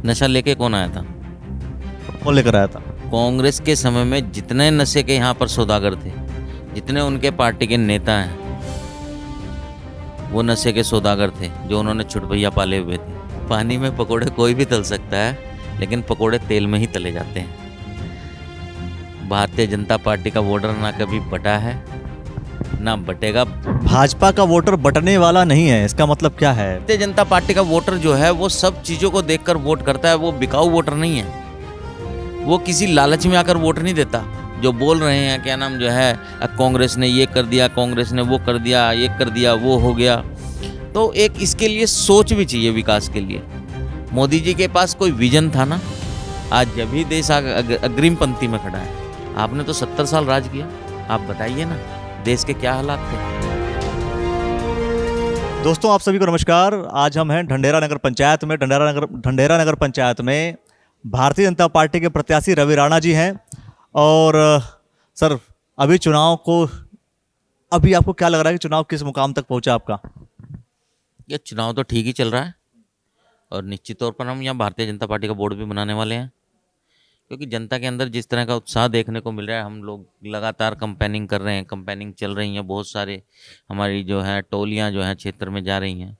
नशा लेके कौन आया था? कौन लेकर आया था? कांग्रेस के समय में जितने नशे के यहाँ पर सौदागर थे, जितने उनके पार्टी के नेता हैं, वो नशे के सौदागर थे जो उन्होंने छुटभैया पाले हुए थे। पानी में पकोड़े कोई भी तल सकता है, लेकिन पकोड़े तेल में ही तले जाते हैं। भारतीय जनता पार्टी का वोटर ना कभी बटा है, ना बटेगा। भाजपा का वोटर बटने वाला नहीं है, इसका मतलब क्या है? भारतीय जनता पार्टी का वोटर जो है वो सब चीज़ों को देखकर वोट करता है। वो बिकाऊ वोटर नहीं है, वो किसी लालच में आकर वोट नहीं देता। जो बोल रहे हैं क्या नाम जो है, कांग्रेस ने ये कर दिया, कांग्रेस ने वो कर दिया, ये कर दिया, वो हो गया। तो एक इसके लिए सोच भी चाहिए विकास के लिए। मोदी जी के पास कोई विजन था ना, आज जब भी देश अग्रिम पंक्ति में खड़ा है। आपने तो 70 साल राज किया, आप बताइए ना देश के क्या हालात थे। दोस्तों आप सभी को नमस्कार। आज हम हैं ढंढेरा नगर पंचायत में। ढंढेरा नगर पंचायत में भारतीय जनता पार्टी के प्रत्याशी रवि राणा जी हैं। और सर, अभी आपको क्या लग रहा है कि चुनाव किस मुकाम तक पहुंचा आपका? ये चुनाव तो ठीक ही चल रहा है और निश्चित तौर पर हम यहाँ भारतीय जनता पार्टी का बोर्ड भी बनाने वाले हैं, क्योंकि जनता के अंदर जिस तरह का उत्साह देखने को मिल रहा है। हम लोग लगातार कंपेनिंग कर रहे हैं, कंपेनिंग चल रही हैं, बहुत सारे हमारी जो है टोलियाँ जो हैं क्षेत्र में जा रही हैं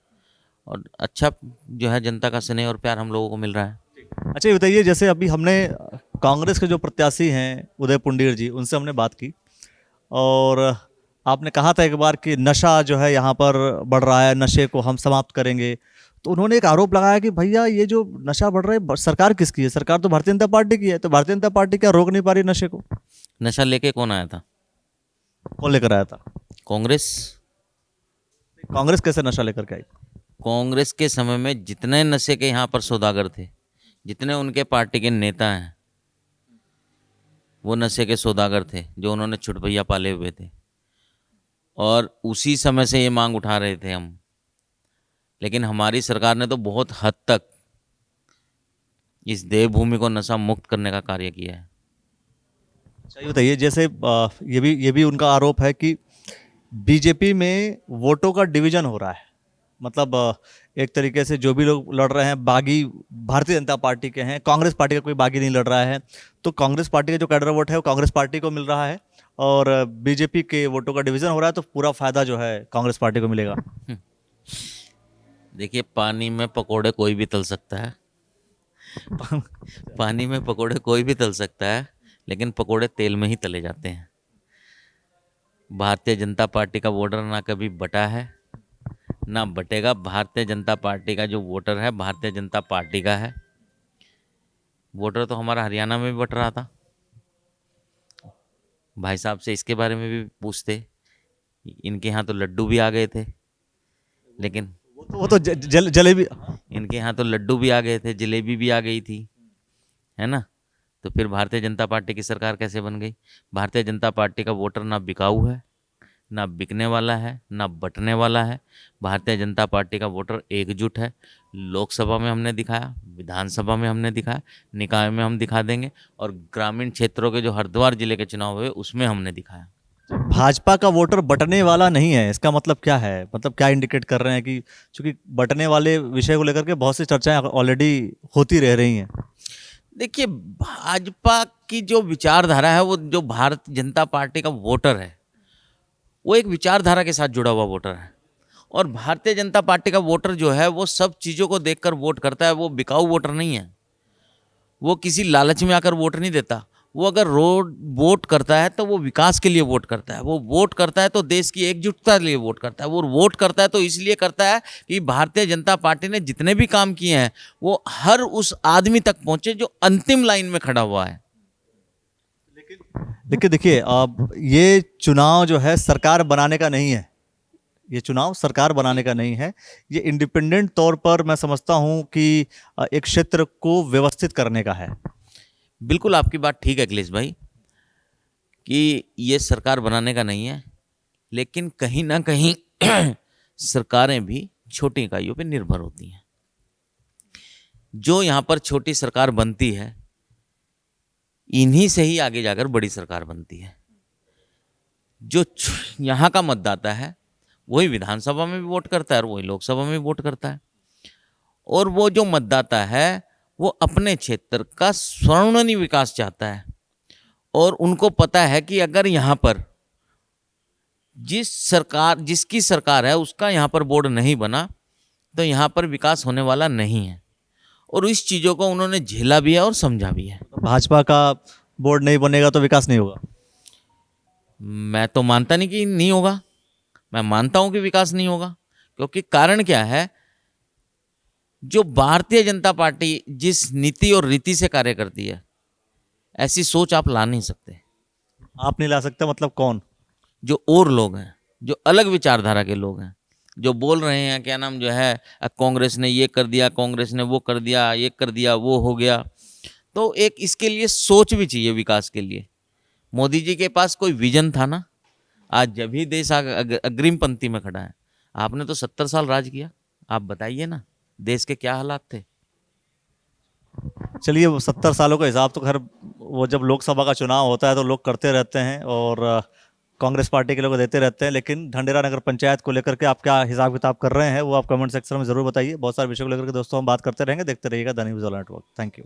और अच्छा जो है जनता का स्नेह और प्यार हम लोगों को मिल रहा है। अच्छा, ये बताइए, जैसे अभी हमने कांग्रेस के जो प्रत्याशी हैं उदय पुंडीर जी, उनसे हमने बात की और आपने कहा था एक बार कि नशा जो है यहाँ पर बढ़ रहा है, नशे को हम समाप्त करेंगे। तो उन्होंने एक आरोप लगाया कि भैया ये जो नशा बढ़ रहा है सरकार किसकी है? सरकार तो भारतीय जनता पार्टी की है। तो भारतीय जनता पार्टी क्या रोक नहीं पा रही नशे को? नशा लेके कौन आया था? कौन लेकर आया था? कांग्रेस। कांग्रेस कैसे नशा लेकर के आई? कांग्रेस के समय में जितने नशे के यहाँ पर सौदागर थे, जितने उनके पार्टी के नेता हैं, वो नशे के सौदागर थे जो उन्होंने छुटभैया पाले हुए थे। और उसी समय से ये मांग उठा रहे थे हम, लेकिन हमारी सरकार ने तो बहुत हद तक इस देवभूमि को नशा मुक्त करने का कार्य किया है। अच्छा, बताइए, जैसे ये भी उनका आरोप है कि बीजेपी में वोटों का डिवीजन हो रहा है। मतलब एक तरीके से जो भी लोग लड़ रहे हैं बागी भारतीय जनता पार्टी के हैं, कांग्रेस पार्टी का कोई बागी नहीं लड़ रहा है। तो कांग्रेस पार्टी का जो कैडर वोट है वो कांग्रेस पार्टी को मिल रहा है और बीजेपी के वोटों का डिवीजन हो रहा है। तो पूरा फायदा जो है कांग्रेस पार्टी को मिलेगा। देखिए, पानी में पकोड़े कोई भी तल सकता है। पानी में पकोड़े कोई भी तल सकता है, लेकिन पकोड़े तेल में ही तले जाते हैं। भारतीय जनता पार्टी का वोटर ना कभी बटा है, ना बटेगा। भारतीय जनता पार्टी का जो वोटर है भारतीय जनता पार्टी का है। वोटर तो हमारा हरियाणा में भी बट रहा था। भाई साहब से इसके बारे में भी पूछते, इनके यहाँ तो लड्डू भी आ गए थे, लेकिन वो तो जलेबी। इनके यहाँ तो लड्डू भी आ गए थे, जलेबी भी आ गई थी, है ना। तो फिर भारतीय जनता पार्टी की सरकार कैसे बन गई? भारतीय जनता पार्टी का वोटर ना बिकाऊ है, ना बिकने वाला है, ना बटने वाला है। भारतीय जनता पार्टी का वोटर एकजुट है। लोकसभा में हमने दिखाया, विधानसभा में हमने दिखाया, निकाय में हम दिखा देंगे और ग्रामीण क्षेत्रों के जो हरिद्वार जिले के चुनाव हुए उसमें हमने दिखाया। भाजपा का वोटर बटने वाला नहीं है, इसका मतलब क्या है? मतलब क्या इंडिकेट कर रहे हैं कि चूंकि बटने वाले विषय को लेकर के बहुत सी चर्चाएं ऑलरेडी होती रह रही हैं। देखिए, भाजपा की जो विचारधारा है, वो जो भारतीय जनता पार्टी का वोटर है वो एक विचारधारा के साथ जुड़ा हुआ वोटर है। और भारतीय जनता पार्टी का वोटर जो है वो सब चीज़ों को देखकर वोट करता है। वो बिकाऊ वोटर नहीं है, वो किसी लालच में आकर वोट नहीं देता। वो अगर वोट करता है तो वो विकास के लिए वोट करता है। वो वोट करता है तो देश की एकजुटता के लिए वोट करता है। वो वोट करता है तो इसलिए करता है कि भारतीय जनता पार्टी ने जितने भी काम किए हैं वो हर उस आदमी तक पहुंचे जो अंतिम लाइन में खड़ा हुआ है। देखिए, अब ये चुनाव जो है सरकार बनाने का नहीं है। ये चुनाव सरकार बनाने का नहीं है, ये इंडिपेंडेंट तौर पर मैं समझता हूं कि एक क्षेत्र को व्यवस्थित करने का है। बिल्कुल आपकी बात ठीक है अखिलेश भाई कि ये सरकार बनाने का नहीं है, लेकिन कहीं ना कहीं सरकारें भी छोटी इकाइयों पर निर्भर होती हैं। जो यहाँ पर छोटी सरकार बनती है, इन्हीं से ही आगे जाकर बड़ी सरकार बनती है। जो यहाँ का मतदाता है वही विधानसभा में भी वोट करता है और वही लोकसभा में भी वोट करता है। और वो जो मतदाता है वो अपने क्षेत्र का स्वर्णिम विकास चाहता है, और उनको पता है कि अगर यहाँ पर जिसकी सरकार है उसका यहाँ पर बोर्ड नहीं बना तो यहाँ पर विकास होने वाला नहीं है, और इस चीज़ों को उन्होंने झेला भी है और समझा भी है। भाजपा का बोर्ड नहीं बनेगा तो विकास नहीं होगा। मैं तो मानता नहीं कि नहीं होगा, मैं मानता हूं कि विकास नहीं होगा, क्योंकि कारण क्या है, जो भारतीय जनता पार्टी जिस नीति और रीति से कार्य करती है, ऐसी सोच आप ला नहीं सकते। आप नहीं ला सकते मतलब कौन? जो और लोग हैं, जो अलग विचारधारा के लोग हैं, जो बोल रहे हैं क्या नाम जो है, कांग्रेस ने ये कर दिया, कांग्रेस ने वो कर दिया, ये कर दिया, वो हो गया, तो एक इसके लिए सोच भी चाहिए विकास के लिए। मोदी जी के पास कोई विजन था ना, आज जब भी देश अग्रिम पंक्ति में खड़ा है। आपने तो 70 साल राज किया, आप बताइए ना देश के क्या हालात थे। चलिए, वो 70 सालों का हिसाब तो खैर वो जब लोकसभा का चुनाव होता है तो लोग करते रहते हैं और कांग्रेस पार्टी के लोग देते रहते हैं, लेकिन ढंडेरा नगर पंचायत को लेकर के आप क्या हिसाब किताब कर रहे हैं वो आप कमेंट सेक्शन में जरूर बताइए। बहुत सारे विषयों को लेकर के दोस्तों हम बात करते रहेंगे। देखते रहिएगा the news network. Thank you.